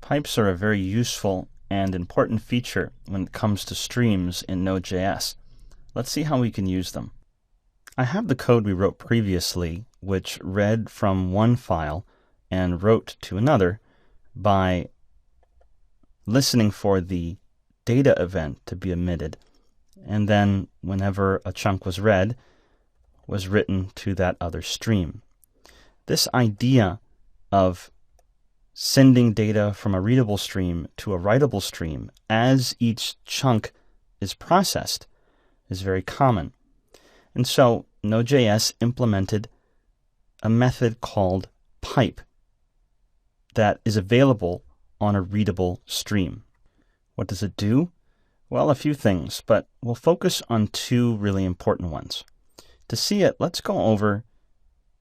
Pipes are a very useful and important feature when it comes to streams in Node.js. Let's see how we can use them. I have the code we wrote previously, which read from one file and wrote to another by listening for the data event to be emitted, and then whenever a chunk was read, was written to that other stream. This idea of sending data from a readable stream to a writable stream as each chunk is processed is very common. And so Node.js implemented a method called pipe that is available on a readable stream. What does it do? Well, a few things, but we'll focus on two really important ones. To see it, let's go over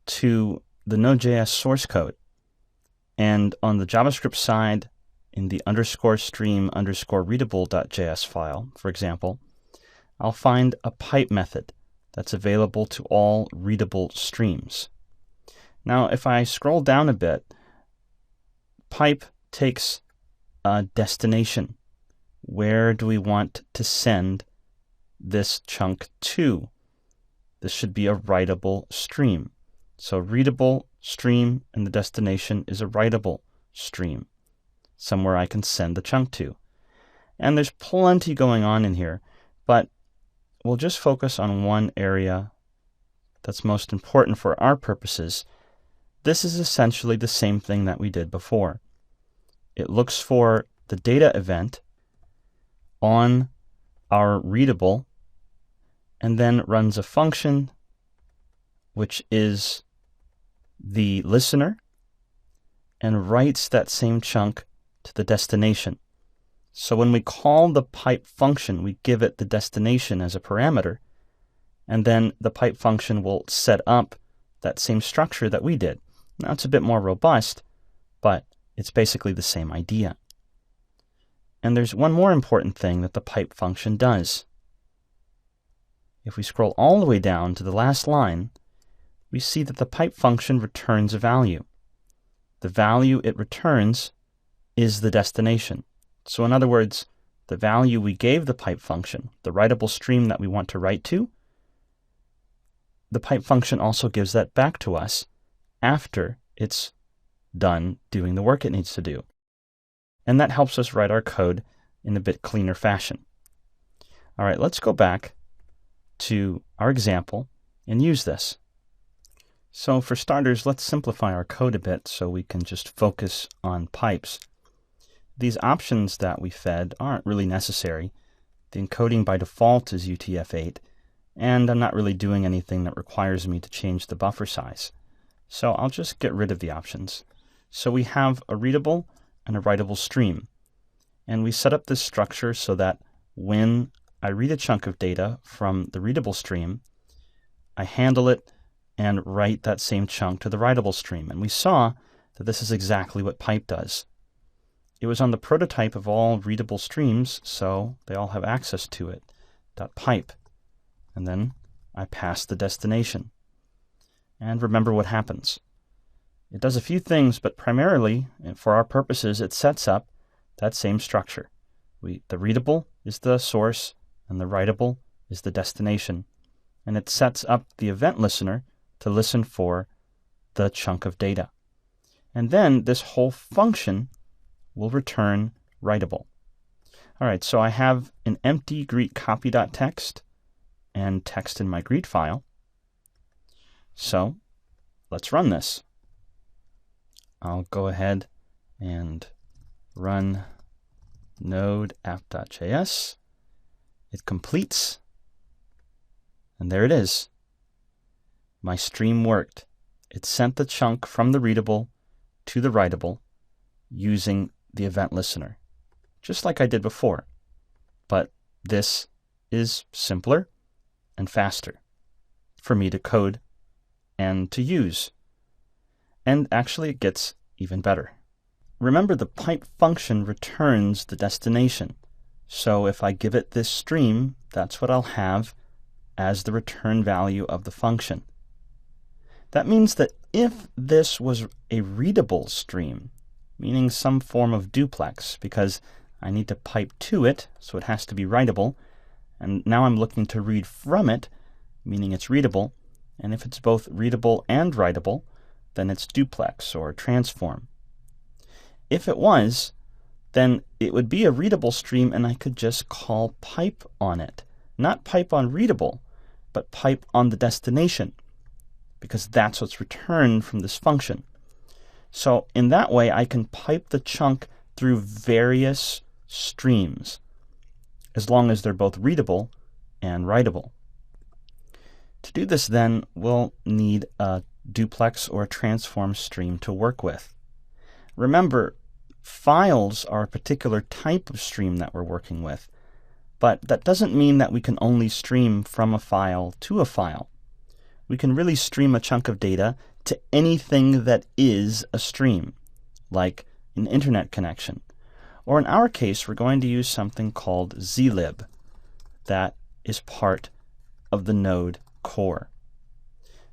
to the Node.js source code. And on the JavaScript side, in the _stream_readable.js file, for example, I'll find a pipe method that's available to all readable streams. Now, if I scroll down a bit, pipe takes a destination. Where do we want to send this chunk to? This should be a writable stream. So readable stream and the destination is a writable stream, somewhere I can send the chunk to. And there's plenty going on in here, but we'll just focus on one area that's most important for our purposes. This is essentially the same thing that we did before. It looks for the data event on our readable and then runs a function which is the listener and writes that same chunk to the destination. So when we call the pipe function, we give it the destination as a parameter, and then the pipe function will set up that same structure that we did. Now it's a bit more robust, but it's basically the same idea. And there's one more important thing that the pipe function does. If we scroll all the way down to the last line, we see that the pipe function returns a value. The value it returns is the destination. So in other words, the value we gave the pipe function, the writable stream that we want to write to, the pipe function also gives that back to us after it's done doing the work it needs to do. And that helps us write our code in a bit cleaner fashion. All right, let's go back to our example and use this. So for starters, let's simplify our code a bit so we can just focus on pipes. These options that we fed aren't really necessary. The encoding by default is UTF-8, and I'm not really doing anything that requires me to change the buffer size. So I'll just get rid of the options. So we have a readable and a writable stream. And we set up this structure so that when I read a chunk of data from the readable stream, I handle it and write that same chunk to the writable stream. And we saw that this is exactly what pipe does. It was on the prototype of all readable streams, so they all have access to it, .pipe. And then I pass the destination. And remember what happens. It does a few things, but primarily, for our purposes, it sets up that same structure. The readable is the source, and the writable is the destination. And it sets up the event listener to listen for the chunk of data. And then this whole function will return writable. All right, so I have an empty greet copy.txt and text in my greet file. So let's run this. I'll go ahead and run node app.js. It completes, and there it is. My stream worked. It sent the chunk from the readable to the writable using the event listener, just like I did before. But this is simpler and faster for me to code and to use. And actually it gets even better. Remember, the pipe function returns the destination. So if I give it this stream, that's what I'll have as the return value of the function. That means that if this was a readable stream, meaning some form of duplex, because I need to pipe to it, so it has to be writable. And now I'm looking to read from it, meaning it's readable. And if it's both readable and writable, then it's duplex or transform. If it was, then it would be a readable stream, and I could just call pipe on it. Not pipe on readable, but pipe on the destination, because that's what's returned from this function. So in that way, I can pipe the chunk through various streams, as long as they're both readable and writable. To do this, then, we'll need a duplex or a transform stream to work with. Remember, files are a particular type of stream that we're working with, but that doesn't mean that we can only stream from a file to a file. We can really stream a chunk of data to anything that is a stream, like an internet connection. Or in our case, we're going to use something called zlib that is part of the Node core.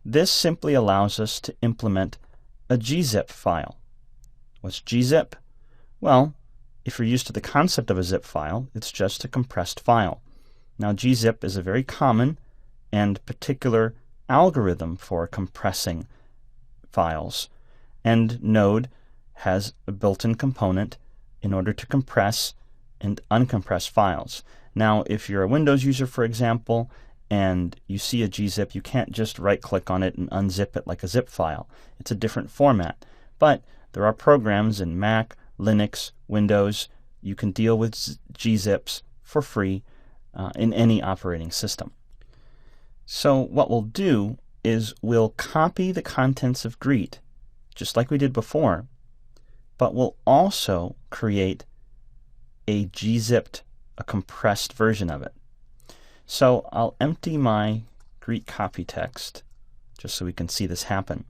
This simply allows us to implement a gzip file. What's gzip? Well, if you're used to the concept of a zip file, it's just a compressed file. Now, gzip is a very common and particular algorithm for compressing files, and Node has a built-in component in order to compress and uncompress files. Now, if you're a Windows user, for example, and you see a gzip, you can't just right-click on it and unzip it like a zip file. It's a different format. But there are programs in Mac, Linux, Windows. You can deal with gzips for free in any operating system. So what we'll do is we'll copy the contents of Greet, just like we did before, but we'll also create a gzipped, a compressed version of it. So I'll empty my Greet copy text, just so we can see this happen.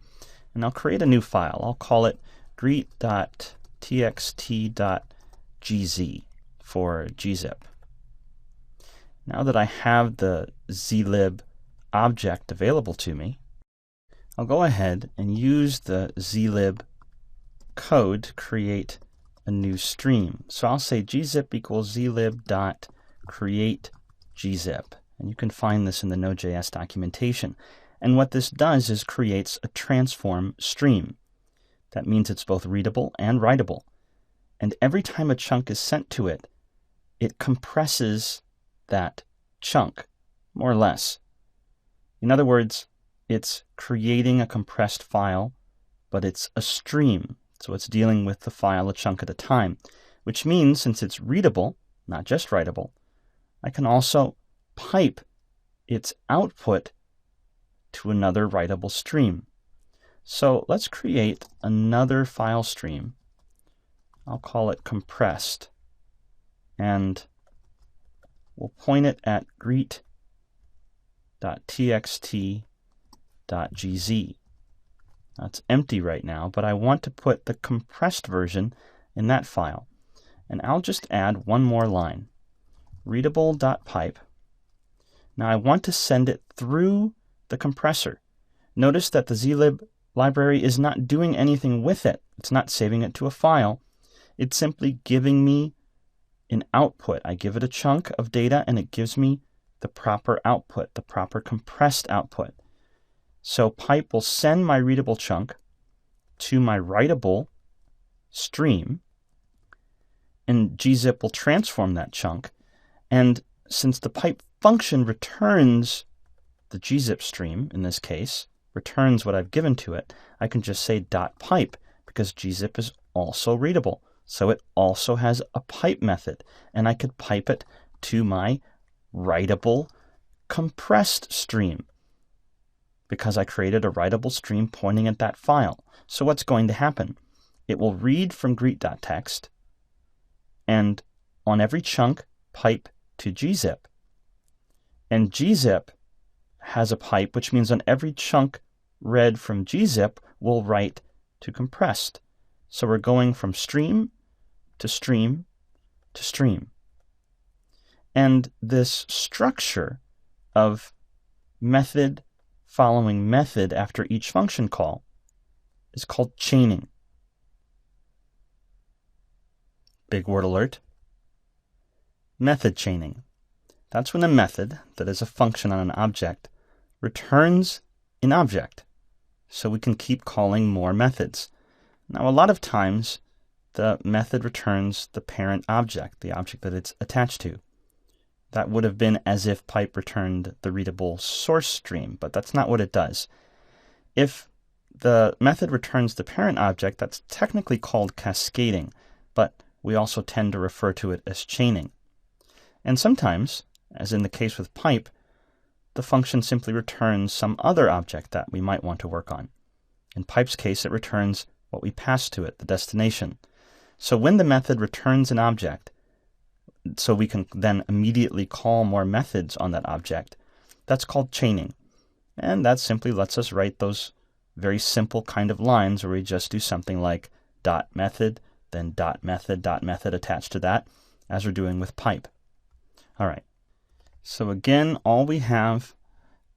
And I'll create a new file. I'll call it greet.txt.gz for gzip. Now that I have the zlib object available to me, I'll go ahead and use the zlib code to create a new stream. So I'll say gzip equals zlib.create gzip, and you can find this in the Node.js documentation. And what this does is creates a transform stream. That means it's both readable and writable. And every time a chunk is sent to it, it compresses that chunk, more or less. In other words, it's creating a compressed file, but it's a stream. So it's dealing with the file a chunk at a time, which means since it's readable, not just writable, I can also pipe its output to another writable stream. So let's create another file stream. I'll call it compressed, and we'll point it at greet.txt.gz. Now it's empty right now, but I want to put the compressed version in that file. And I'll just add one more line, readable.pipe. Now I want to send it through the compressor. Notice that the zlib library is not doing anything with it. It's not saving it to a file. It's simply giving me an output. I give it a chunk of data, and it gives me the proper output, the proper compressed output. So pipe will send my readable chunk to my writable stream, and gzip will transform that chunk. And since the pipe function returns the gzip stream, in this case, returns what I've given to it, I can just say .pipe, because gzip is also readable. So it also has a pipe method, and I could pipe it to my writable compressed stream, because I created a writable stream pointing at that file. So what's going to happen? It will read from greet.txt, and on every chunk, pipe to gzip. And gzip has a pipe, which means on every chunk read from gzip, we'll write to compressed. So we're going from stream to stream to stream. And this structure of method following method after each function call is called chaining. big word alert. Method chaining. That's when a method, that is a function on an object, returns an object. So we can keep calling more methods. Now, a lot of times, the method returns the parent object, the object that it's attached to. That would have been as if pipe returned the readable source stream, but that's not what it does. If the method returns the parent object, that's technically called cascading, but we also tend to refer to it as chaining. And sometimes, as in the case with pipe, the function simply returns some other object that we might want to work on. In pipe's case, it returns what we pass to it, the destination. So when the method returns an object, so we can then immediately call more methods on that object, that's called chaining. And that simply lets us write those very simple kind of lines where we just do something like dot method, then dot method attached to that, as we're doing with pipe. All right. So again, all we have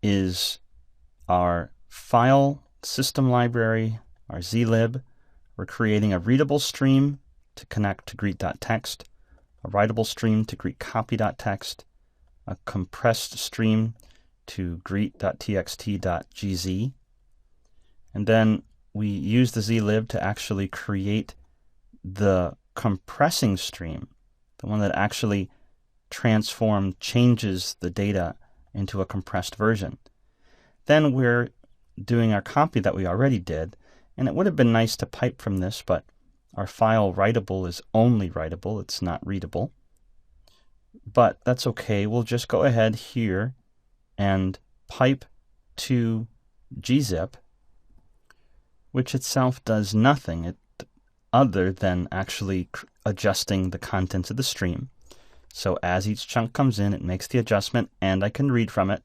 is our file system library, our zlib. We're creating a readable stream to connect to greet.txt, a writable stream to greet_copy.txt, a compressed stream to greet.txt.gz, and then we use the zlib to actually create the compressing stream, the one that actually changes the data into a compressed version. Then we're doing our copy that we already did, and it would have been nice to pipe from this, but our file writable is only writable, it's not readable. But that's okay, we'll just go ahead here and pipe to gzip, which itself does nothing other than actually adjusting the contents of the stream. So as each chunk comes in, it makes the adjustment, and I can read from it,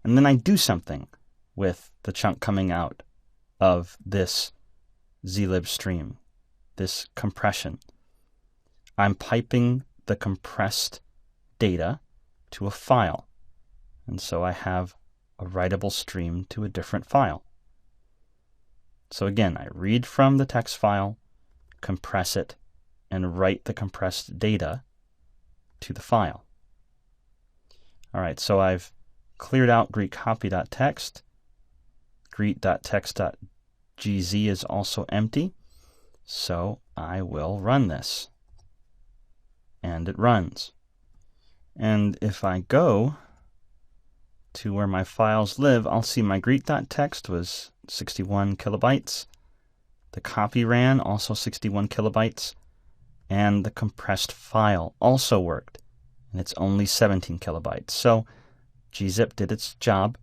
and then I do something with the chunk coming out of this zlib stream, this compression. I'm piping the compressed data to a file, and so I have a writable stream to a different file. So again, I read from the text file, compress it, and write the compressed data to the file. All right, so I've cleared out greet_copy.txt. Greet.txt.gz is also empty, so I will run this. And it runs. And if I go to where my files live, I'll see my greet.txt was 61 kilobytes. The copy ran, also 61 kilobytes. And the compressed file also worked, and it's only 17 kilobytes. So gzip did its job.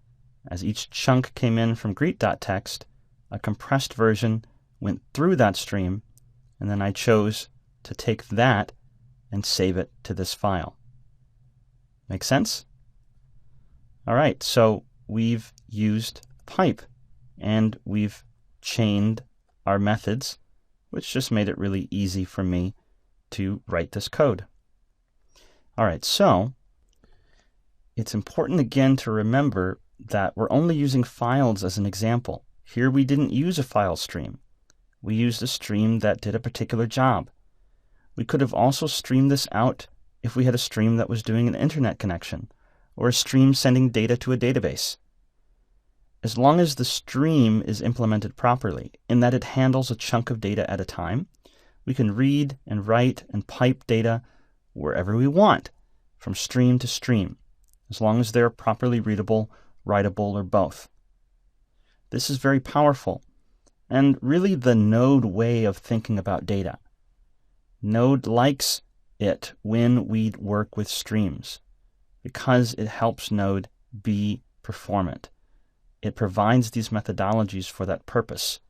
As each chunk came in from greet.txt, a compressed version went through that stream, and then I chose to take that and save it to this file. Make sense? All right, so we've used pipe, and we've chained our methods, which just made it really easy for me to write this code. All right, so it's important again to remember that we're only using files as an example. Here we didn't use a file stream. We used a stream that did a particular job. We could have also streamed this out if we had a stream that was doing an internet connection, or a stream sending data to a database. As long as the stream is implemented properly, in that it handles a chunk of data at a time, we can read and write and pipe data wherever we want, from stream to stream, as long as they're properly readable, writable, or both. This is very powerful, and really the Node way of thinking about data. Node likes it when we work with streams, because it helps Node be performant. It provides these methodologies for that purpose.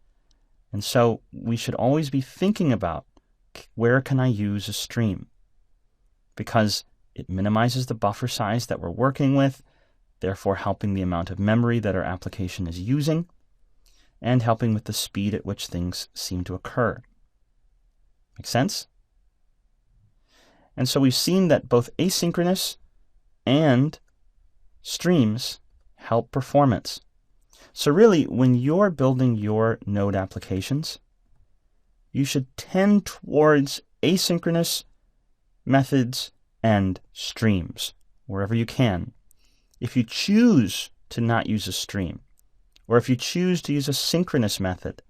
And so we should always be thinking about, where can I use a stream? Because it minimizes the buffer size that we're working with, therefore helping the amount of memory that our application is using, and helping with the speed at which things seem to occur. Make sense? And so we've seen that both asynchronous and streams help performance. So really, when you're building your Node applications, you should tend towards asynchronous methods, and streams wherever you can. If you choose to not use a stream, or if you choose to use a synchronous method,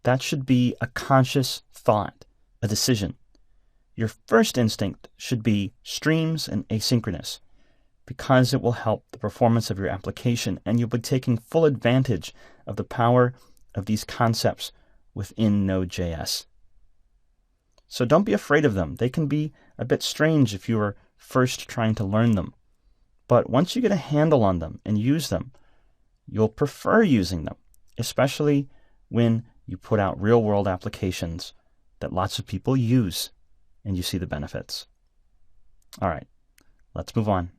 that should be a conscious thought, a decision. Your first instinct should be streams and asynchronous, because it will help the performance of your application, and you'll be taking full advantage of the power of these concepts within Node.js. So don't be afraid of them. They can be a bit strange if you are first trying to learn them. But once you get a handle on them and use them, you'll prefer using them, especially when you put out real-world applications that lots of people use and you see the benefits. All right, let's move on.